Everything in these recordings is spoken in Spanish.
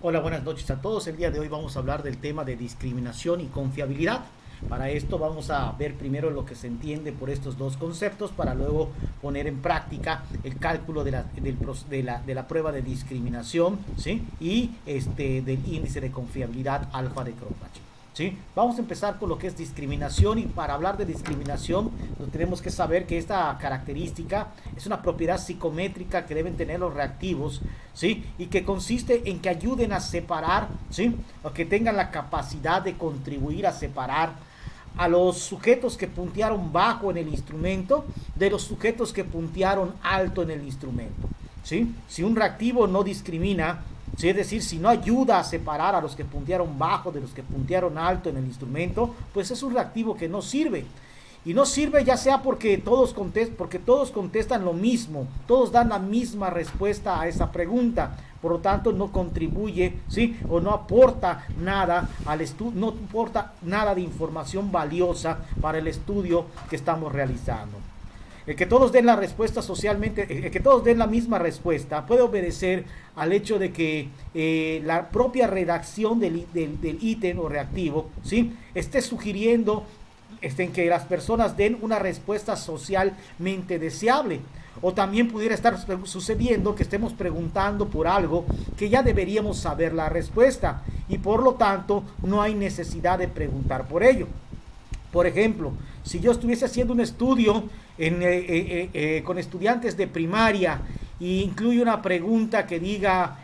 Hola, buenas noches a todos. El día de hoy vamos a hablar del tema de discriminación y confiabilidad. Para esto vamos a ver primero lo que se entiende por estos dos conceptos para luego poner en práctica el cálculo de la prueba de discriminación, ¿sí? Y del índice de confiabilidad alfa de Cronbach. ¿Sí? Vamos a empezar con lo que es discriminación, y para hablar de discriminación tenemos que saber que esta característica es una propiedad psicométrica que deben tener los reactivos, ¿sí? Y que consiste en que ayuden a separar, ¿sí? O que tengan la capacidad de contribuir a separar a los sujetos que puntearon bajo en el instrumento de los sujetos que puntearon alto en el instrumento, ¿sí? Si un reactivo no discrimina, ¿sí? Es decir, si no ayuda a separar a los que puntearon bajo de los que puntearon alto en el instrumento, pues es un reactivo que no sirve. Y no sirve ya sea porque todos contestan lo mismo, todos dan la misma respuesta a esa pregunta, por lo tanto no contribuye, ¿sí? O no aporta nada al estudio, no aporta nada de información valiosa para el estudio que estamos realizando. El que todos den la respuesta socialmente, el que todos den la misma respuesta puede obedecer al hecho de que la propia redacción del ítem o reactivo, ¿sí? Esté sugiriendo en que las personas den una respuesta socialmente deseable. O también pudiera estar sucediendo que estemos preguntando por algo que ya deberíamos saber la respuesta y por lo tanto no hay necesidad de preguntar por ello. Por ejemplo, si yo estuviese haciendo un estudio con estudiantes de primaria e incluye una pregunta que diga,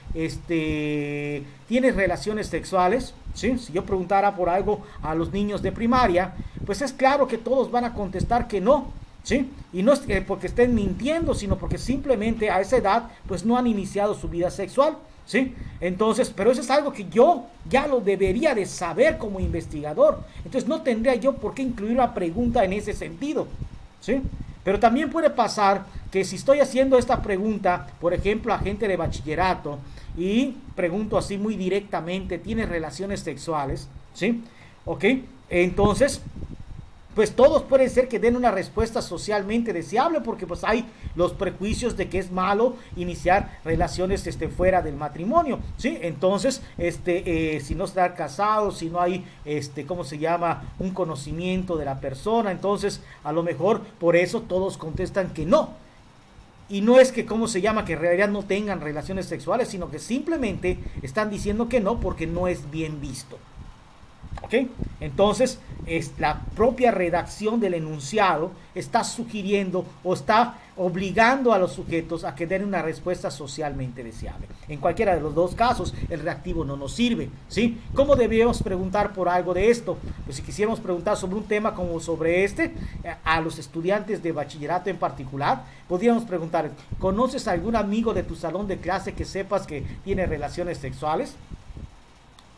¿tienes relaciones sexuales? ¿Sí? Si yo preguntara por algo a los niños de primaria, pues es claro que todos van a contestar que no, ¿sí? Y no es porque estén mintiendo, sino porque simplemente a esa edad pues no han iniciado su vida sexual, ¿sí? Entonces, pero eso es algo que yo ya lo debería de saber como investigador. Entonces no tendría yo por qué incluir una pregunta en ese sentido, ¿sí? Pero también puede pasar que si estoy haciendo esta pregunta, por ejemplo, a gente de bachillerato, y pregunto así muy directamente, ¿tienes relaciones sexuales? ¿Sí? ¿Ok? Entonces, pues todos pueden ser que den una respuesta socialmente deseable, porque pues hay los prejuicios de que es malo iniciar relaciones fuera del matrimonio, ¿sí? Entonces, si no están casados, si no hay, ¿cómo se llama? Un conocimiento de la persona, entonces a lo mejor por eso todos contestan que no. Y no es que, ¿cómo se llama?, que en realidad no tengan relaciones sexuales, sino que simplemente están diciendo que no porque no es bien visto. ¿Ok? Entonces, la propia redacción del enunciado está sugiriendo o está obligando a los sujetos a que den una respuesta socialmente deseable. En cualquiera de los dos casos, el reactivo no nos sirve, ¿sí? ¿Cómo debíamos preguntar por algo de esto? Pues si quisiéramos preguntar sobre un tema como sobre a los estudiantes de bachillerato en particular, podríamos preguntar, ¿conoces a algún amigo de tu salón de clase que sepas que tiene relaciones sexuales?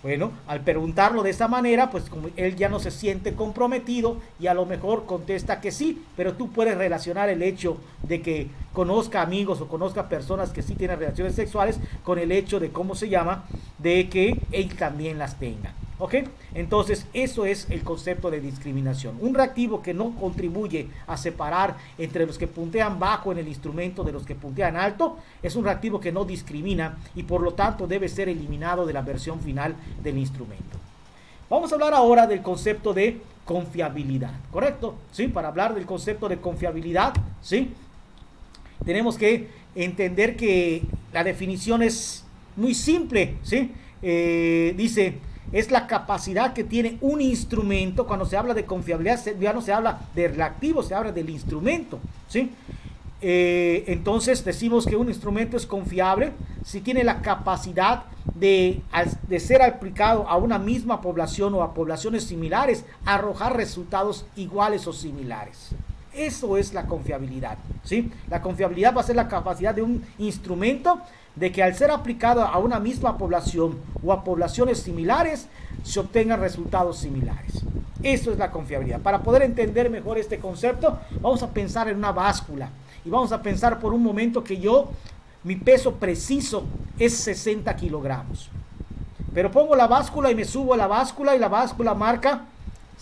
Bueno, al preguntarlo de esa manera, pues como él ya no se siente comprometido y a lo mejor contesta que sí, pero tú puedes relacionar el hecho de que conozca amigos o conozca personas que sí tienen relaciones sexuales con el hecho de, ¿cómo se llama?, de que él también las tenga. ¿Ok? Entonces, eso es el concepto de discriminación. Un reactivo que no contribuye a separar entre los que puntean bajo en el instrumento de los que puntean alto es un reactivo que no discrimina y por lo tanto debe ser eliminado de la versión final del instrumento. Vamos a hablar ahora del concepto de confiabilidad, ¿correcto? ¿Sí? Para hablar del concepto de confiabilidad, ¿sí?, tenemos que entender que la definición es muy simple, ¿sí? Dice, es la capacidad que tiene un instrumento. Cuando se habla de confiabilidad ya no se habla de reactivo, se habla del instrumento, ¿sí? Entonces decimos que un instrumento es confiable si tiene la capacidad de ser aplicado a una misma población o a poblaciones similares, arrojar resultados iguales o similares. Eso es la confiabilidad, ¿sí? La confiabilidad va a ser la capacidad de un instrumento de que al ser aplicado a una misma población o a poblaciones similares, se obtengan resultados similares. Eso es la confiabilidad. Para poder entender mejor este concepto, vamos a pensar en una báscula. Y vamos a pensar por un momento que mi peso preciso es 60 kilogramos. Pero pongo la báscula y me subo a la báscula y la báscula marca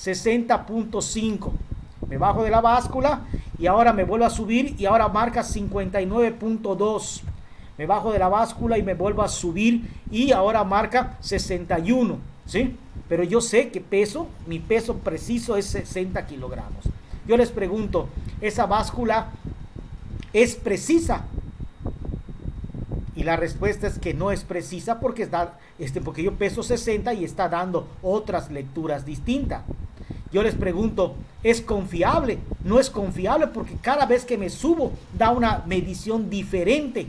60.5. Me bajo de la báscula y ahora me vuelvo a subir y ahora marca 59.2. me bajo de la báscula y me vuelvo a subir y ahora marca 61, ¿sí? Pero yo sé que mi peso preciso es 60 kilogramos. Yo les pregunto, ¿esa báscula es precisa? Y la respuesta es que no es precisa porque yo peso 60 y está dando otras lecturas distintas. Yo les pregunto, ¿es confiable? No es confiable porque cada vez que me subo da una medición diferente.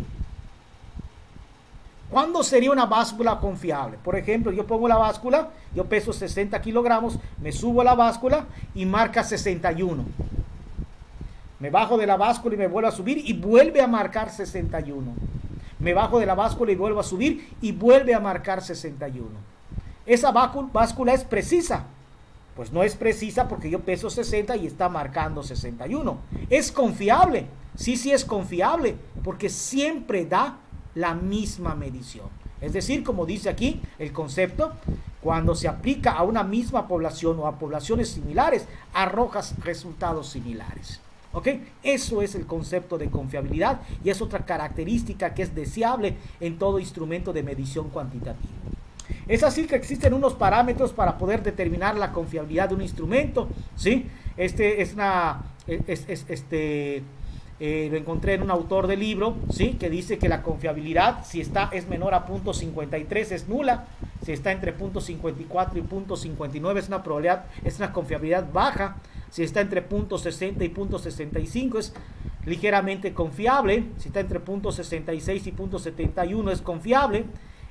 ¿Cuándo sería una báscula confiable? Por ejemplo, yo pongo la báscula, yo peso 60 kilogramos, me subo a la báscula y marca 61. Me bajo de la báscula y me vuelvo a subir y vuelve a marcar 61. Me bajo de la báscula y vuelvo a subir y vuelve a marcar 61. ¿Esa báscula es precisa? Pues no es precisa porque yo peso 60 y está marcando 61. ¿Es confiable? Sí, sí es confiable porque siempre da la misma medición. Es decir, como dice aquí el concepto, cuando se aplica a una misma población o a poblaciones similares, arrojas resultados similares. ¿Ok? Eso es el concepto de confiabilidad y es otra característica que es deseable en todo instrumento de medición cuantitativa. Es así que existen unos parámetros para poder determinar la confiabilidad de un instrumento, ¿sí? Lo encontré en un autor del libro, ¿sí? Que dice que la confiabilidad, si es menor a 0.53 es nula, si está entre 0.54 y 0.59 es una confiabilidad baja, si está entre 0.60 y 0.65 es ligeramente confiable, si está entre 0.66 y 0.71 es confiable,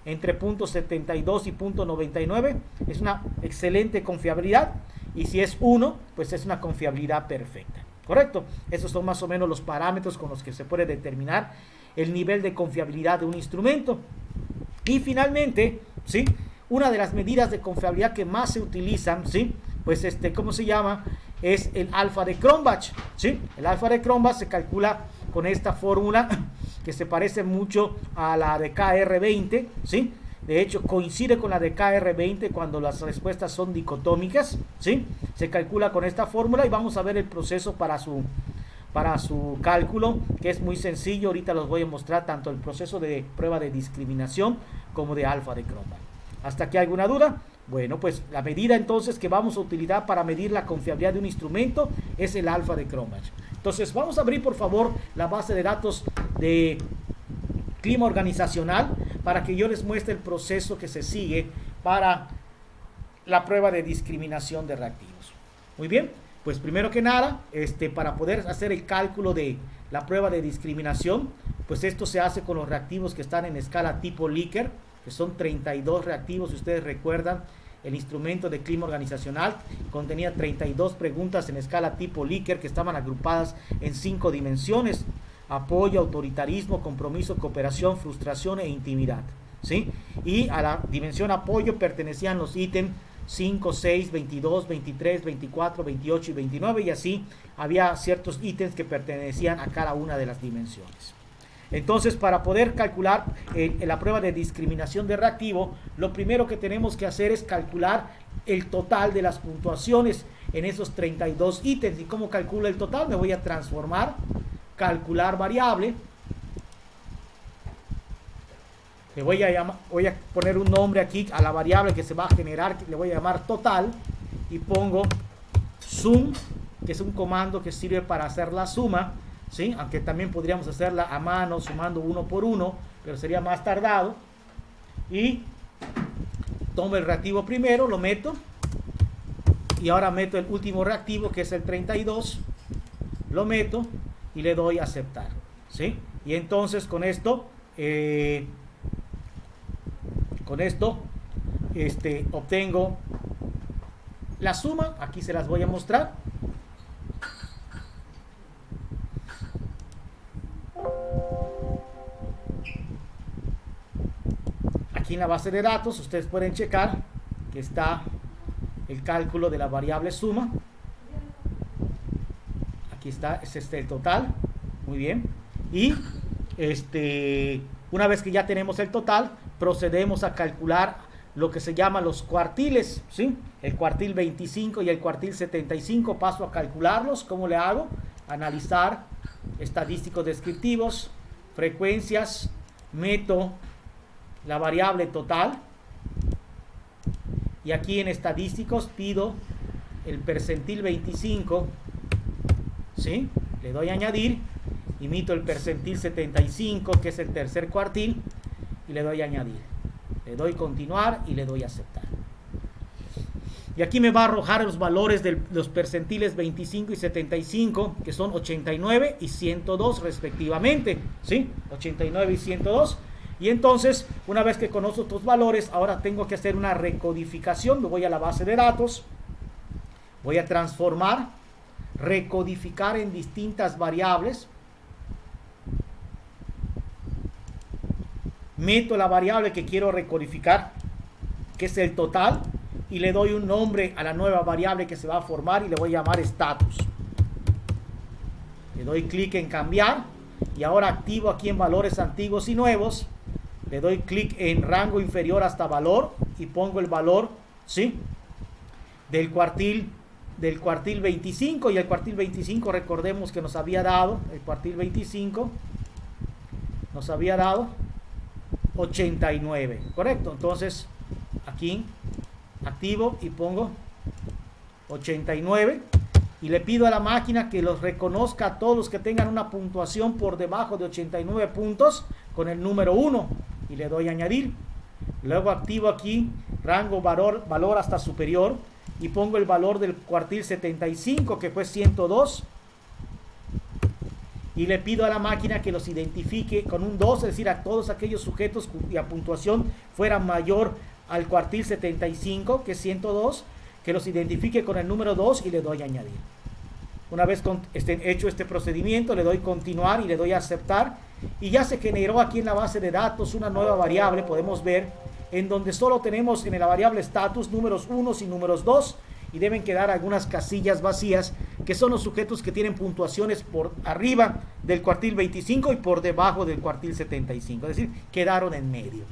entre 0.72 y 0.99 es una excelente confiabilidad, y si es 1, pues es una confiabilidad perfecta. ¿Correcto? Esos son más o menos los parámetros con los que se puede determinar el nivel de confiabilidad de un instrumento. Y finalmente, ¿sí? Una de las medidas de confiabilidad que más se utilizan, ¿sí? Pues ¿cómo se llama? Es el alfa de Cronbach, ¿sí? El alfa de Cronbach se calcula con esta fórmula que se parece mucho a la de KR20, ¿sí? De hecho, coincide con la de KR20 cuando las respuestas son dicotómicas, ¿sí? Se calcula con esta fórmula y vamos a ver el proceso para su cálculo, que es muy sencillo. Ahorita los voy a mostrar tanto el proceso de prueba de discriminación como de alfa de Cronbach. ¿Hasta aquí alguna duda? Bueno, pues la medida entonces que vamos a utilizar para medir la confiabilidad de un instrumento es el alfa de Cronbach. Entonces, vamos a abrir por favor la base de datos de clima organizacional para que yo les muestre el proceso que se sigue para la prueba de discriminación de reactivos. Muy bien, pues primero que nada, para poder hacer el cálculo de la prueba de discriminación, pues esto se hace con los reactivos que están en escala tipo Likert, que son 32 reactivos. Si ustedes recuerdan, el instrumento de clima organizacional contenía 32 preguntas en escala tipo Likert que estaban agrupadas en 5 dimensiones: apoyo, autoritarismo, compromiso, cooperación, frustración e intimidad, ¿sí? Y a la dimensión apoyo pertenecían los ítems 5, 6, 22, 23, 24, 28 y 29, y así había ciertos ítems que pertenecían a cada una de las dimensiones. Entonces, para poder calcular la prueba de discriminación de reactivo, lo primero que tenemos que hacer es calcular el total de las puntuaciones en esos 32 ítems. ¿Y cómo calculo el total? Me voy a transformar, calcular variable. Le voy a poner un nombre aquí a la variable que se va a generar, que le voy a llamar total, y pongo sum, que es un comando que sirve para hacer la suma, ¿sí? Aunque también podríamos hacerla a mano sumando uno por uno, pero sería más tardado. Y tomo el reactivo primero, lo meto, y ahora meto el último reactivo, que es el 32, lo meto y le doy a aceptar, ¿sí? Y entonces con esto obtengo la suma. Aquí se las voy a mostrar. Aquí en la base de datos ustedes pueden checar que está el cálculo de la variable suma. Aquí está, es el total. Muy bien. Y una vez que ya tenemos el total, procedemos a calcular lo que se llama los cuartiles, ¿sí? El cuartil 25 y el cuartil 75 paso a calcularlos. ¿Cómo le hago? Analizar, estadísticos descriptivos, frecuencias, meto la variable total y aquí en estadísticos pido el percentil 25, ¿sí? Le doy a añadir y meto el percentil 75, que es el tercer cuartil, y le doy a añadir. Le doy continuar y le doy a aceptar. Y aquí me va a arrojar los valores de los percentiles 25 y 75, que son 89 y 102 respectivamente, ¿sí? 89 y 102. Y entonces, una vez que conozco estos valores, ahora tengo que hacer una recodificación. Me voy a la base de datos, voy a transformar, recodificar en distintas variables. Meto la variable que quiero recodificar, que es el total, y le doy un nombre a la nueva variable que se va a formar y le voy a llamar status. Le doy clic en cambiar y ahora activo aquí en valores antiguos y nuevos. Le doy clic en rango inferior hasta valor y pongo el valor, ¿sí?, del cuartil 25, y el cuartil 25 recordemos que nos había dado, el cuartil 25 nos había dado 89, ¿correcto? Entonces aquí activo y pongo 89 y le pido a la máquina que los reconozca a todos los que tengan una puntuación por debajo de 89 puntos con el número 1 y le doy a añadir. Luego activo aquí rango valor hasta superior y pongo el valor del cuartil 75, que fue 102, y le pido a la máquina que los identifique con un 2, es decir, a todos aquellos sujetos cuya puntuación fuera mayor al cuartil 75, que es 102, que los identifique con el número 2 y le doy a añadir. Una vez hecho este procedimiento, le doy continuar y le doy a aceptar, y ya se generó aquí en la base de datos una nueva variable, podemos ver, en donde solo tenemos en la variable status números 1 y números 2, y deben quedar algunas casillas vacías, que son los sujetos que tienen puntuaciones por arriba del cuartil 25 y por debajo del cuartil 75, es decir, quedaron en medio.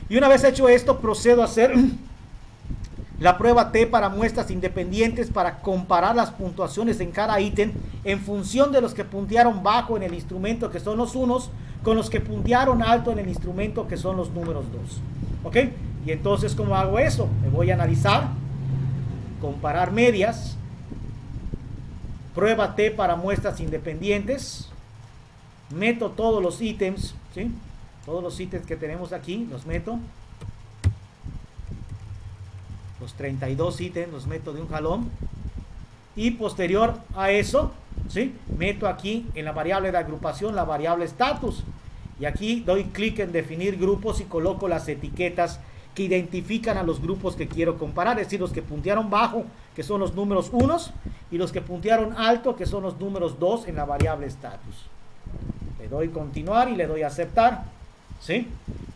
Y una vez hecho esto, procedo a hacer la prueba T para muestras independientes para comparar las puntuaciones en cada ítem en función de los que puntearon bajo en el instrumento, que son los unos, con los que puntearon alto en el instrumento, que son los números 2. ¿Ok? Y entonces, ¿cómo hago eso? Me voy a analizar, comparar medias, prueba T para muestras independientes, meto todos los ítems, ¿sí? Todos los ítems que tenemos aquí, los meto. Los 32 ítems los meto de un jalón. Y posterior a eso, ¿sí?, meto aquí en la variable de agrupación la variable status. Y aquí doy clic en definir grupos y coloco las etiquetas que identifican a los grupos que quiero comparar. Es decir, los que puntearon bajo, que son los números 1, y los que puntearon alto, que son los números 2 en la variable status. Le doy continuar y le doy aceptar, ¿sí?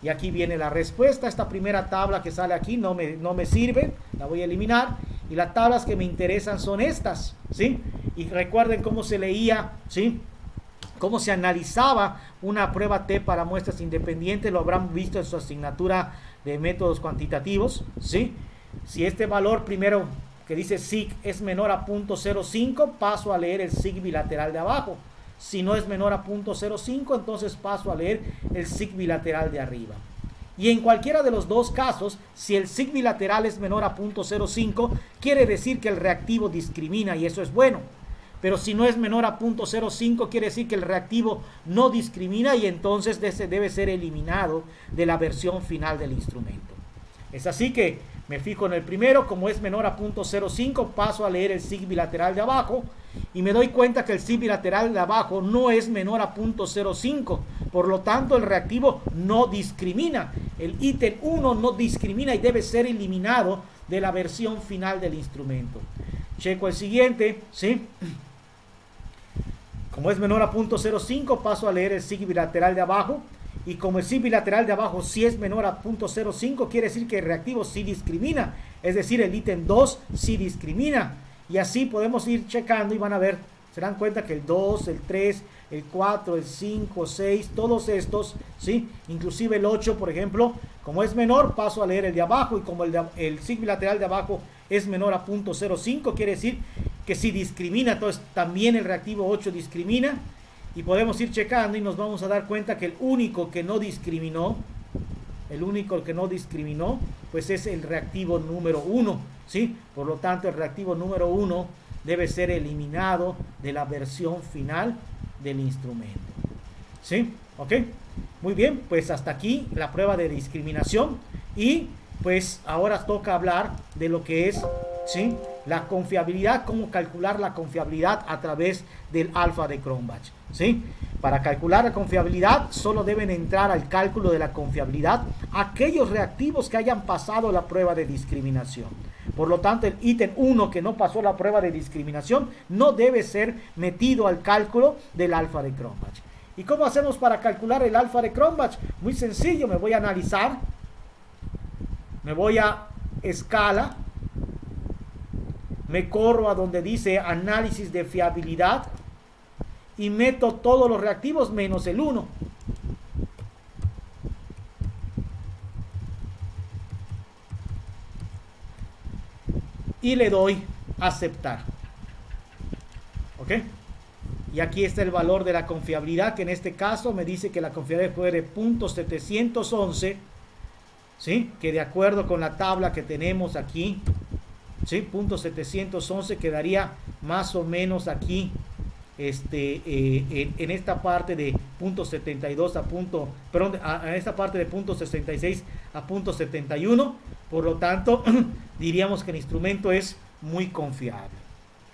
Y aquí viene la respuesta. Esta primera tabla que sale aquí no me sirve, la voy a eliminar, y las tablas que me interesan son estas, ¿sí? Y recuerden cómo se leía, ¿sí?, cómo se analizaba una prueba T para muestras independientes. Lo habrán visto en su asignatura de métodos cuantitativos, ¿sí? Si este valor primero que dice sig es menor a 0.05, paso a leer el sig bilateral de abajo. Si no es menor a 0.05, entonces paso a leer el sig bilateral de arriba. Y en cualquiera de los dos casos, si el sig bilateral es menor a 0.05, quiere decir que el reactivo discrimina, y eso es bueno. Pero si no es menor a 0.05, quiere decir que el reactivo no discrimina, y entonces debe ser eliminado de la versión final del instrumento. Es así que me fijo en el primero, como es menor a 0.05, paso a leer el sig bilateral de abajo, y me doy cuenta que el sig bilateral de abajo no es menor a 0.05, por lo tanto el reactivo no discrimina. El ítem 1 no discrimina y debe ser eliminado de la versión final del instrumento. Checo el siguiente, ¿sí? Como es menor a 0.05, paso a leer el sig bilateral de abajo, y como el sig bilateral de abajo sí es menor a 0.05, quiere decir que el reactivo sí discrimina, es decir, el ítem 2 sí discrimina. Y así podemos ir checando y van a ver, se dan cuenta que el 2, el 3, el 4, el 5, 6, todos estos, ¿sí? Inclusive el 8, por ejemplo, como es menor, paso a leer el de abajo, y como el sig bilateral de abajo es menor a 0.05, quiere decir que si discrimina, entonces también el reactivo 8 discrimina. Y podemos ir checando y nos vamos a dar cuenta que el único que no discriminó, pues es el reactivo número 1, ¿sí? Por lo tanto, el reactivo número 1 debe ser eliminado de la versión final del instrumento, ¿sí? ¿Ok? Muy bien, pues hasta aquí la prueba de discriminación y pues ahora toca hablar de lo que es, ¿sí?, la confiabilidad, cómo calcular la confiabilidad a través del alfa de Cronbach, ¿sí? Para calcular la confiabilidad solo deben entrar al cálculo de la confiabilidad aquellos reactivos que hayan pasado la prueba de discriminación. Por lo tanto, el ítem 1 que no pasó la prueba de discriminación no debe ser metido al cálculo del alfa de Cronbach. ¿Y cómo hacemos para calcular el alfa de Cronbach? Muy sencillo, me voy a analizar, me voy a escala, me corro a donde dice análisis de fiabilidad y meto todos los reactivos menos el 1. Y le doy aceptar. ¿Ok? Y aquí está el valor de la confiabilidad, que en este caso me dice que la confiabilidad fue de 0.711, ¿sí? Que de acuerdo con la tabla que tenemos aquí, ¿sí? 0.711 quedaría más o menos aquí, en esta parte de 0.72 a esta parte de 0.66 a 0.71. Por lo tanto, diríamos que el instrumento es muy confiable.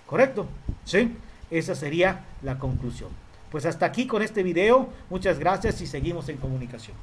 ¿Correcto? ¿Sí? Esa sería la conclusión. Pues hasta aquí con este video. Muchas gracias y seguimos en comunicación.